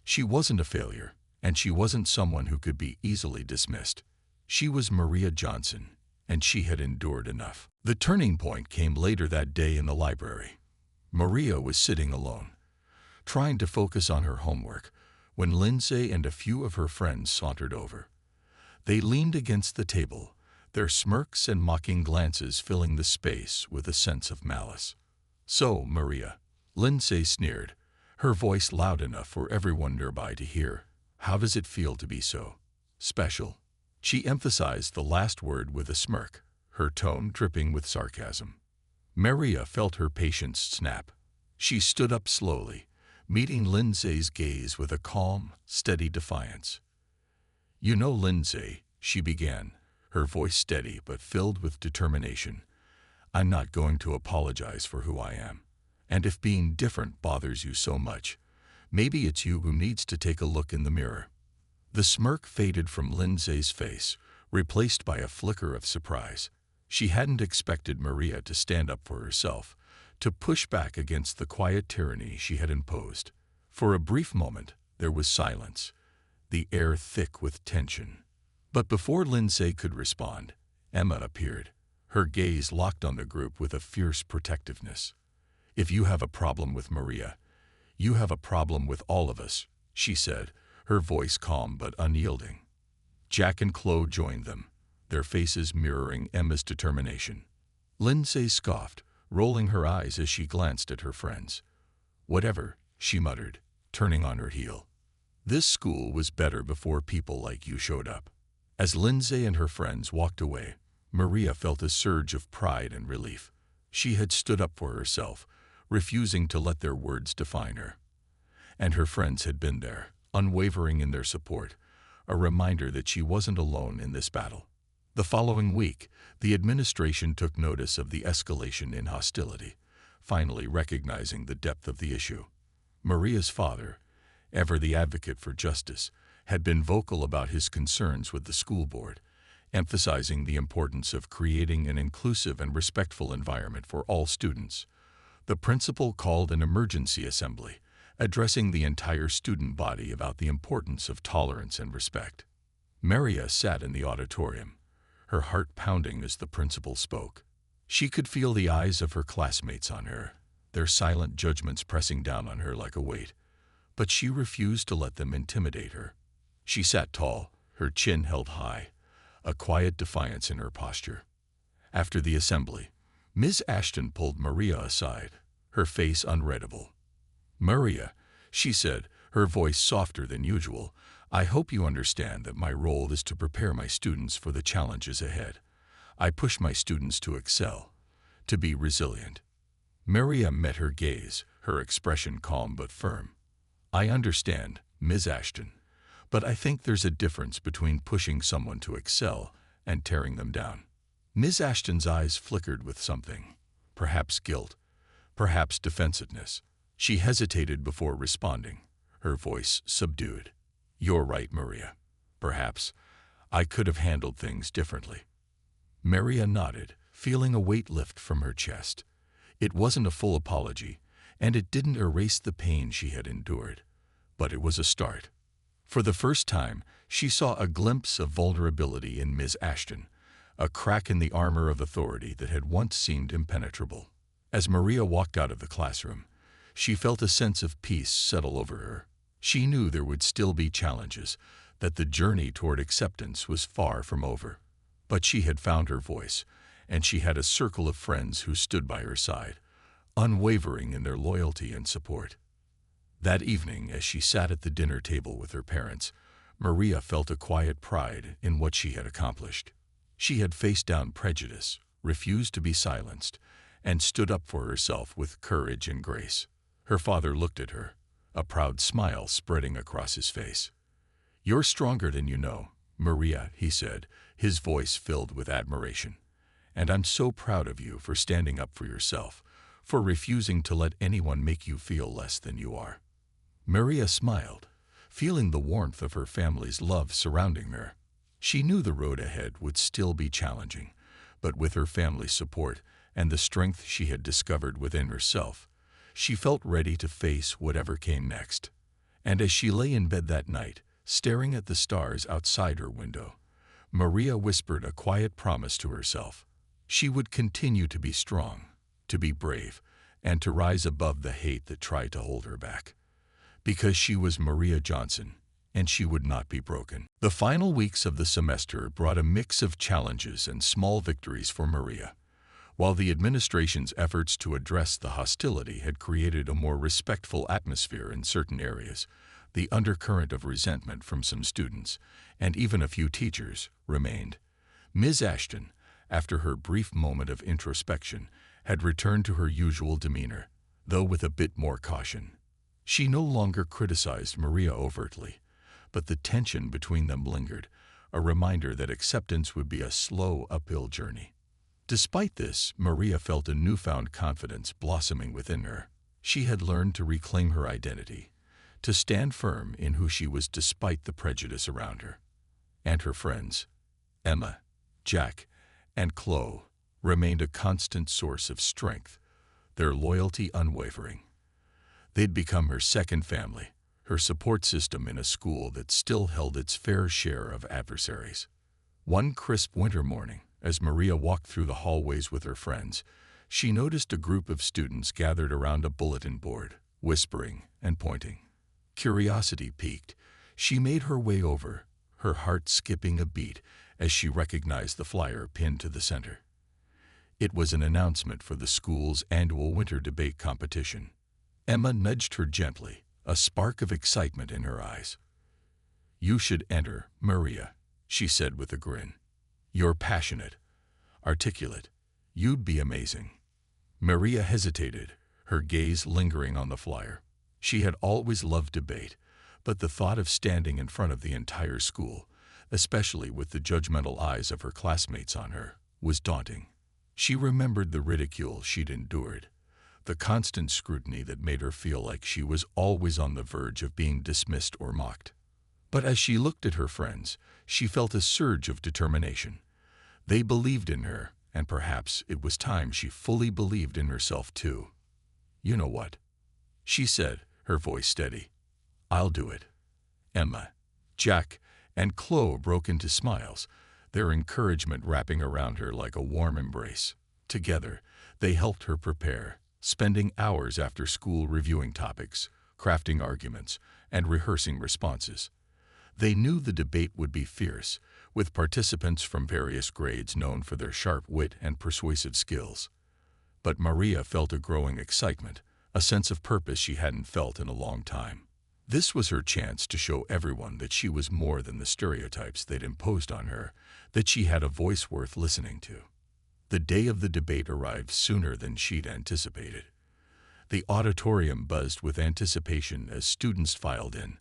She wasn't a failure, and she wasn't someone who could be easily dismissed. She was Maria Johnson, and she had endured enough. The turning point came later that day in the library. Maria was sitting alone, trying to focus on her homework, when Lindsay and a few of her friends sauntered over. They leaned against the table, their smirks and mocking glances filling the space with a sense of malice. "So, Maria," Lindsay sneered, her voice loud enough for everyone nearby to hear, "how does it feel to be so special?" She emphasized the last word with a smirk, her tone dripping with sarcasm. Maria felt her patience snap. She stood up slowly, meeting Lindsay's gaze with a calm, steady defiance. "You know, Lindsay," she began, her voice steady but filled with determination, "I'm not going to apologize for who I am. And if being different bothers you so much, maybe it's you who needs to take a look in the mirror." The smirk faded from Lindsay's face, replaced by a flicker of surprise. She hadn't expected Maria to stand up for herself, to push back against the quiet tyranny she had imposed. For a brief moment, there was silence, the air thick with tension. But before Lindsay could respond, Emma appeared, her gaze locked on the group with a fierce protectiveness. "If you have a problem with Maria, you have a problem with all of us," she said, her voice calm but unyielding. Jack and Chloe joined them, their faces mirroring Emma's determination. Lindsay scoffed, rolling her eyes as she glanced at her friends. "Whatever," she muttered, turning on her heel. "This school was better before people like you showed up." As Lindsay and her friends walked away, Maria felt a surge of pride and relief. She had stood up for herself, refusing to let their words define her. And her friends had been there, unwavering in their support, a reminder that she wasn't alone in this battle. The following week, the administration took notice of the escalation in hostility, finally recognizing the depth of the issue. Maria's father, ever the advocate for justice, had been vocal about his concerns with the school board, emphasizing the importance of creating an inclusive and respectful environment for all students. The principal called an emergency assembly, addressing the entire student body about the importance of tolerance and respect. Maria sat in the auditorium, her heart pounding as the principal spoke. She could feel the eyes of her classmates on her, their silent judgments pressing down on her like a weight, but she refused to let them intimidate her. She sat tall, her chin held high, a quiet defiance in her posture. After the assembly, Ms. Ashton pulled Maria aside, her face unreadable. "Maria," she said, her voice softer than usual, "I hope you understand that my role is to prepare my students for the challenges ahead. I push my students to excel, to be resilient." Maria met her gaze, her expression calm but firm. "I understand, Ms. Ashton, but I think there's a difference between pushing someone to excel and tearing them down." Ms. Ashton's eyes flickered with something, perhaps guilt, perhaps defensiveness. She hesitated before responding, her voice subdued. "You're right, Maria. Perhaps I could have handled things differently." Maria nodded, feeling a weight lift from her chest. It wasn't a full apology, and it didn't erase the pain she had endured, but it was a start. For the first time, she saw a glimpse of vulnerability in Ms. Ashton, a crack in the armor of authority that had once seemed impenetrable. As Maria walked out of the classroom, she felt a sense of peace settle over her. She knew there would still be challenges, that the journey toward acceptance was far from over. But she had found her voice, and she had a circle of friends who stood by her side, unwavering in their loyalty and support. That evening, as she sat at the dinner table with her parents, Maria felt a quiet pride in what she had accomplished. She had faced down prejudice, refused to be silenced, and stood up for herself with courage and grace. Her father looked at her, a proud smile spreading across his face. "You're stronger than you know, Maria," he said, his voice filled with admiration. "And I'm so proud of you for standing up for yourself, for refusing to let anyone make you feel less than you are." Maria smiled, feeling the warmth of her family's love surrounding her. She knew the road ahead would still be challenging, but with her family's support and the strength she had discovered within herself, she felt ready to face whatever came next. And as she lay in bed that night, staring at the stars outside her window, Maria whispered a quiet promise to herself. She would continue to be strong, to be brave, and to rise above the hate that tried to hold her back. Because she was Maria Johnson, and she would not be broken. The final weeks of the semester brought a mix of challenges and small victories for Maria. While the administration's efforts to address the hostility had created a more respectful atmosphere in certain areas, the undercurrent of resentment from some students, and even a few teachers, remained. Ms. Ashton, after her brief moment of introspection, had returned to her usual demeanor, though with a bit more caution. She no longer criticized Maria overtly, but the tension between them lingered, a reminder that acceptance would be a slow uphill journey. Despite this, Maria felt a newfound confidence blossoming within her. She had learned to reclaim her identity, to stand firm in who she was despite the prejudice around her. And her friends, Emma, Jack, and Chloe, remained a constant source of strength, their loyalty unwavering. They'd become her second family, her support system in a school that still held its fair share of adversaries. One crisp winter morning, as Maria walked through the hallways with her friends, she noticed a group of students gathered around a bulletin board, whispering and pointing. Curiosity piqued. She made her way over, her heart skipping a beat as she recognized the flyer pinned to the center. It was an announcement for the school's annual winter debate competition. Emma nudged her gently, a spark of excitement in her eyes. "You should enter, Maria," she said with a grin. "You're passionate, articulate. You'd be amazing." Maria hesitated, her gaze lingering on the flyer. She had always loved debate, but the thought of standing in front of the entire school, especially with the judgmental eyes of her classmates on her, was daunting. She remembered the ridicule she'd endured, the constant scrutiny that made her feel like she was always on the verge of being dismissed or mocked. But as she looked at her friends, she felt a surge of determination. They believed in her, and perhaps it was time she fully believed in herself too. "You know what?" she said, her voice steady. "I'll do it." Emma, Jack, and Chloe broke into smiles, their encouragement wrapping around her like a warm embrace. Together, they helped her prepare, spending hours after school reviewing topics, crafting arguments, and rehearsing responses. They knew the debate would be fierce, with participants from various grades known for their sharp wit and persuasive skills. But Maria felt a growing excitement, a sense of purpose she hadn't felt in a long time. This was her chance to show everyone that she was more than the stereotypes they'd imposed on her, that she had a voice worth listening to. The day of the debate arrived sooner than she'd anticipated. The auditorium buzzed with anticipation as students filed in,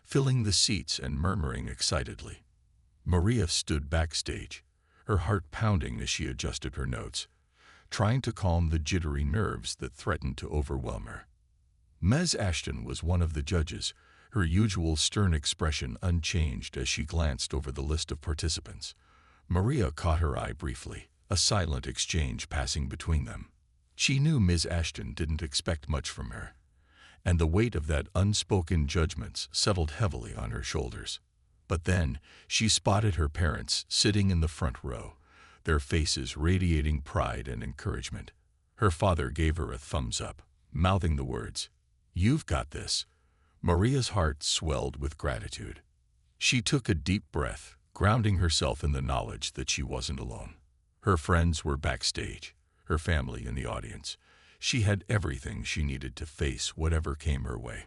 filling the seats and murmuring excitedly. Maria stood backstage, her heart pounding as she adjusted her notes, trying to calm the jittery nerves that threatened to overwhelm her. Ms. Ashton was one of the judges, her usual stern expression unchanged as she glanced over the list of participants. Maria caught her eye briefly, a silent exchange passing between them. She knew Ms. Ashton didn't expect much from her, and the weight of that unspoken judgment settled heavily on her shoulders. But then she spotted her parents sitting in the front row, their faces radiating pride and encouragement. Her father gave her a thumbs up, mouthing the words, "You've got this." Maria's heart swelled with gratitude. She took a deep breath, grounding herself in the knowledge that she wasn't alone. Her friends were backstage, her family in the audience. She had everything she needed to face whatever came her way.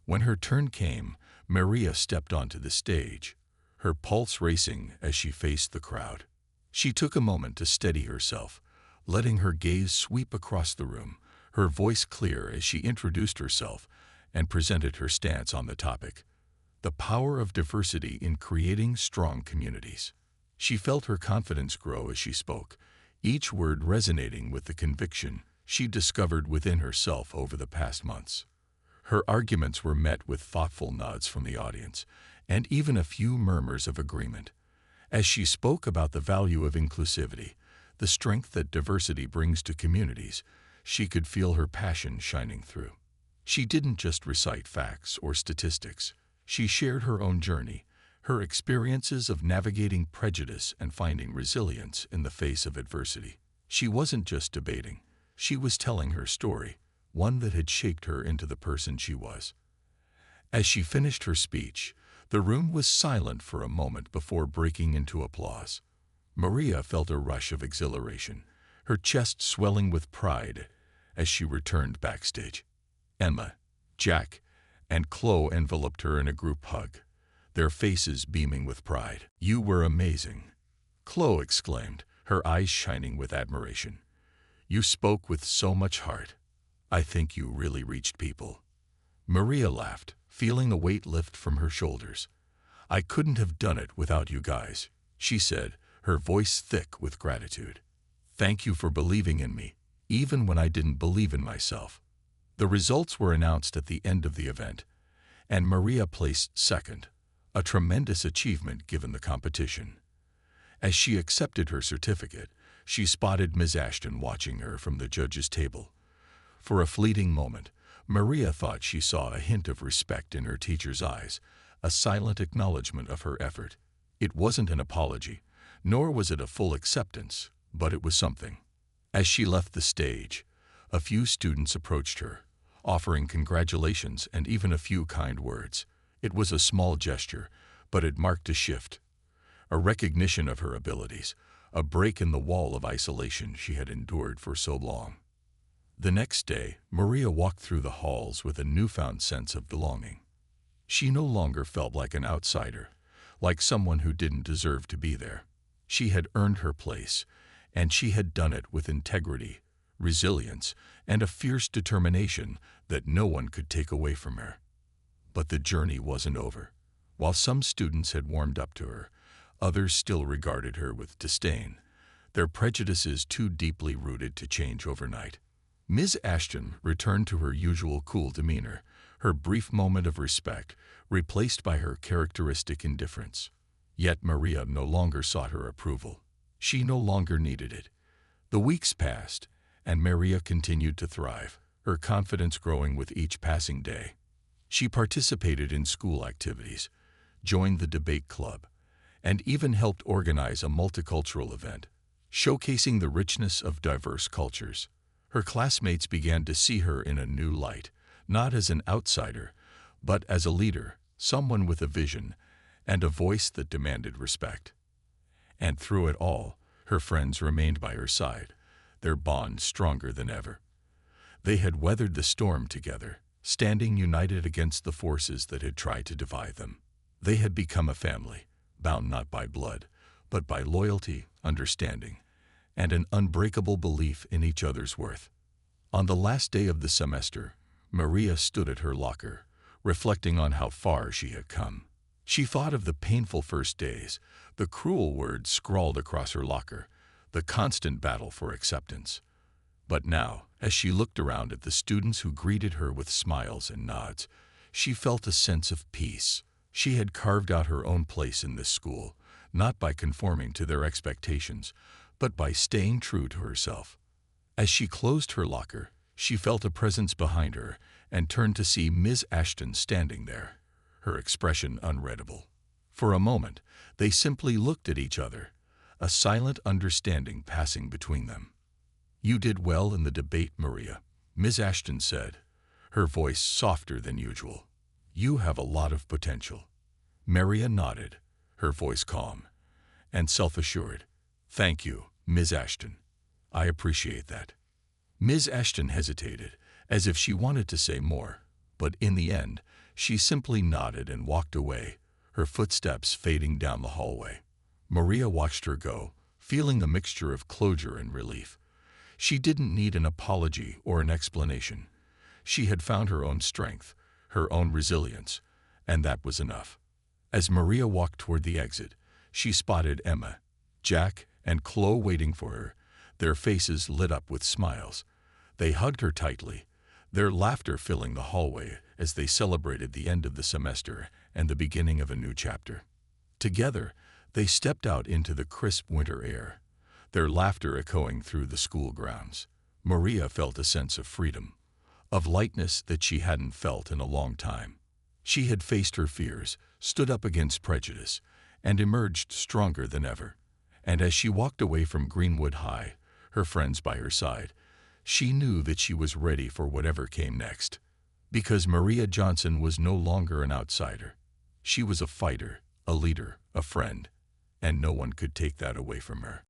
When her turn came, Maria stepped onto the stage, her pulse racing as she faced the crowd. She took a moment to steady herself, letting her gaze sweep across the room, her voice clear as she introduced herself and presented her stance on the topic: the power of diversity in creating strong communities. She felt her confidence grow as she spoke, each word resonating with the conviction she discovered within herself over the past months. Her arguments were met with thoughtful nods from the audience, and even a few murmurs of agreement. As she spoke about the value of inclusivity, the strength that diversity brings to communities, she could feel her passion shining through. She didn't just recite facts or statistics. She shared her own journey, her experiences of navigating prejudice and finding resilience in the face of adversity. She wasn't just debating. She was telling her story, one that had shaped her into the person she was. As she finished her speech, the room was silent for a moment before breaking into applause. Maria felt a rush of exhilaration, her chest swelling with pride as she returned backstage. Emma, Jack, and Chloe enveloped her in a group hug, their faces beaming with pride. "You were amazing," Chloe exclaimed, her eyes shining with admiration. "You spoke with so much heart. I think you really reached people." Maria laughed, feeling a weight lift from her shoulders. "I couldn't have done it without you guys," she said, her voice thick with gratitude. "Thank you for believing in me, even when I didn't believe in myself." The results were announced at the end of the event, and Maria placed second, a tremendous achievement given the competition. As she accepted her certificate, she spotted Ms. Ashton watching her from the judges' table. For a fleeting moment, Maria thought she saw a hint of respect in her teacher's eyes, a silent acknowledgement of her effort. It wasn't an apology, nor was it a full acceptance, but it was something. As she left the stage, a few students approached her, offering congratulations and even a few kind words. It was a small gesture, but it marked a shift, a recognition of her abilities, a break in the wall of isolation she had endured for so long. The next day, Maria walked through the halls with a newfound sense of belonging. She no longer felt like an outsider, like someone who didn't deserve to be there. She had earned her place, and she had done it with integrity, resilience, and a fierce determination that no one could take away from her. But the journey wasn't over. While some students had warmed up to her, others still regarded her with disdain, their prejudices too deeply rooted to change overnight. Ms. Ashton returned to her usual cool demeanor, her brief moment of respect replaced by her characteristic indifference. Yet Maria no longer sought her approval. She no longer needed it. The weeks passed, and Maria continued to thrive, her confidence growing with each passing day. She participated in school activities, joined the debate club, and even helped organize a multicultural event, showcasing the richness of diverse cultures. Her classmates began to see her in a new light, not as an outsider, but as a leader, someone with a vision and a voice that demanded respect. And through it all, her friends remained by her side, their bond stronger than ever. They had weathered the storm together, standing united against the forces that had tried to divide them. They had become a family, bound not by blood, but by loyalty, understanding, and an unbreakable belief in each other's worth. On the last day of the semester, Maria stood at her locker, reflecting on how far she had come. She thought of the painful first days, the cruel words scrawled across her locker, the constant battle for acceptance. But now, as she looked around at the students who greeted her with smiles and nods, she felt a sense of peace. She had carved out her own place in this school, not by conforming to their expectations, but by staying true to herself. As she closed her locker, she felt a presence behind her and turned to see Ms. Ashton standing there, her expression unreadable. For a moment, they simply looked at each other, a silent understanding passing between them. "You did well in the debate, Maria," Ms. Ashton said, her voice softer than usual. "You have a lot of potential." Maria nodded, her voice calm and self-assured. "Thank you, Ms. Ashton. I appreciate that." Ms. Ashton hesitated, as if she wanted to say more, but in the end, she simply nodded and walked away, her footsteps fading down the hallway. Maria watched her go, feeling a mixture of closure and relief. She didn't need an apology or an explanation. She had found her own strength, her own resilience, and that was enough. As Maria walked toward the exit, she spotted Emma, Jack, and Chloe waiting for her, their faces lit up with smiles. They hugged her tightly, their laughter filling the hallway as they celebrated the end of the semester and the beginning of a new chapter. Together, they stepped out into the crisp winter air, their laughter echoing through the school grounds. Maria felt a sense of freedom, of lightness that she hadn't felt in a long time. She had faced her fears, stood up against prejudice, and emerged stronger than ever. And as she walked away from Greenwood High, her friends by her side, she knew that she was ready for whatever came next. Because Maria Johnson was no longer an outsider. She was a fighter, a leader, a friend, and no one could take that away from her.